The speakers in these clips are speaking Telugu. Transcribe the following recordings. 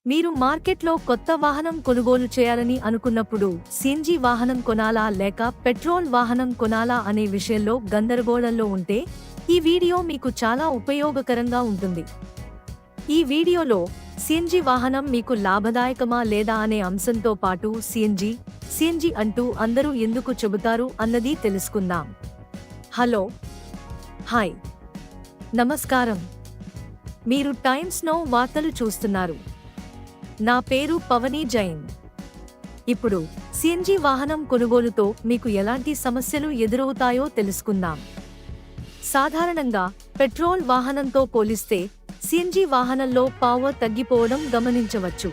మీరు మార్కెట్లో కొత్త వాహనం కొనుగోలు చేయాలని అనుకున్నప్పుడు సిఎన్జి వాహనం కొనాలా లేక పెట్రోల్ వాహనం కొనాలా అనే విషయంలో గందరగోళంలో ఉంటే ఈ వీడియో మీకు చాలా ఉపయోగకరంగా ఉంటుంది. ఈ వీడియోలో సిఎన్జి వాహనం మీకు లాభదాయకమా లేదా అనే అంశంతో పాటు సిఎన్జి అంటూ అందరూ ఎందుకు చెబుతారు అన్నది తెలుసుకుందాం. హలో, హాయ్, నమస్కారం. మీరు టైమ్స్ నౌ వార్తలు చూస్తున్నారు. నా పేరు పవని జైన్. ఇప్పుడు సిఎన్జి వాహనం కొనుగోలుతో మీకు ఎలాంటి సమస్యలు ఎదురవుతాయో తెలుసుకుందాం. సాధారణంగా పెట్రోల్ వాహనంతో పోలిస్తే సిఎన్జి వాహనంలో పవర్ తగ్గిపోవడం గమనించవచ్చు.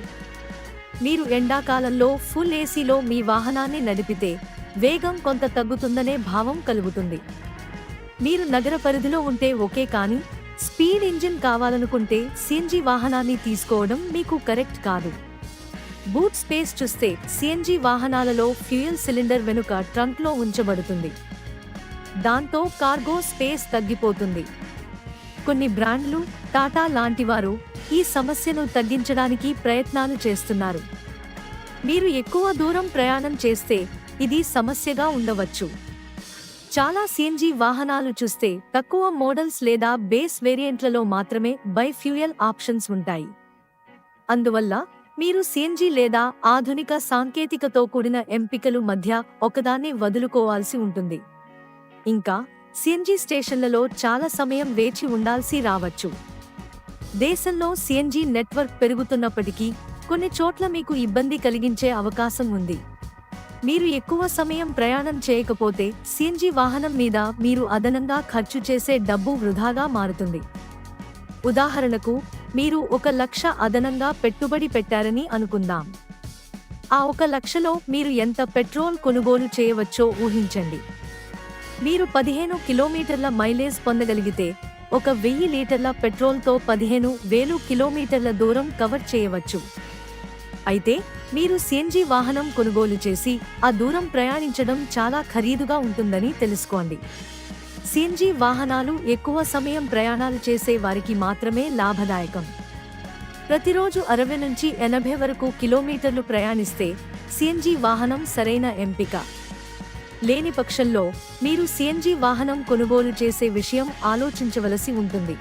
మీరు ఎండాకాలంలో ఫుల్ ఏసీలో మీ వాహనాన్ని నడిపితే వేగం కొంత తగ్గుతుందనే భావం కలుగుతుంది. మీరు నగర పరిధిలో ఉంటే ఓకే, కానీ స్పీడ్ ఇంజిన్ కావాలనుకుంటే సిఎన్జి వాహనాన్ని తీసుకోవడం మీకు కరెక్ట్ కాదు. బూట్ స్పేస్ చూస్తే సిఎన్జి వాహనాలలో ఫ్యూయల్ సిలిండర్ వెనుక ట్రంక్లో ఉంచబడుతుంది. దాంతో కార్గో స్పేస్ తగ్గిపోతుంది. కొన్ని బ్రాండ్లు, టాటా లాంటివారు ఈ సమస్యను తగ్గించడానికి ప్రయత్నాలు చేస్తున్నారు. మీరు ఎక్కువ దూరం ప్రయాణం చేస్తే ఇది సమస్యగా ఉండవచ్చు. చాలా సిఎన్జి వాహనాలు చూస్తే తక్కువ మోడల్స్ లేదా బేస్ వేరియంట్లలో మాత్రమే బైఫ్యూయల్ ఆప్షన్స్ ఉంటాయి. అందువల్ల మీరు సిఎన్జి లేదా ఆధునిక సాంకేతికతో కూడిన ఎంపికలు మధ్య ఒకదాన్ని వదులుకోవాల్సి ఉంటుంది. ఇంకా సిఎన్జి స్టేషన్లలో చాలా సమయం వేచి ఉండాల్సి రావచ్చు. దేశంలో సిఎన్జి నెట్వర్క్ పెరుగుతున్నప్పటికీ కొన్ని చోట్ల మీకు ఇబ్బంది కలిగించే అవకాశం ఉంది. మీరు ఎక్కువ సమయం ప్రయాణం చేయకపోతే సిఎన్జి వాహనం మీద మీరు అదనంగా ఖర్చు చేసే డబ్బు వృధాగా మారుతుంది. ఉదాహరణకు, మీరు 1,00,000 అదనంగా పెట్టుబడి పెట్టారని అనుకుందాం. ఆ 1,00,000లో మీరు ఎంత పెట్రోల్ కొనుగోలు చేయవచ్చో ఊహించండి. మీరు 15 కిలోమీటర్ల మైలేజ్ పొందగలిగితే 1,000 లీటర్ల పెట్రోల్తో 15,000 కిలోమీటర్ల దూరం కవర్ చేయవచ్చు. అయితే మీరు సిఎన్జి వాహనం కొనుగోలు చేసి ఆ దూరం ప్రయాణించడం చాలా ఖరీదుగా ఉంటుందని తెలుసుకోండి. సిఎన్జి వాహనాలు ఎక్కువ సమయం ప్రయాణాలు చేసే వారికి మాత్రమే లాభదాయకం. ప్రతిరోజు 60 నుంచి 80 వరకు కిలోమీటర్లు ప్రయాణిస్తే సిఎన్జి వాహనం సరైన ఎంపిక. లేని పక్షంలో మీరు సిఎన్జి వాహనం కొనుగోలు చేసే విషయం ఆలోచించవలసి ఉంటుంది.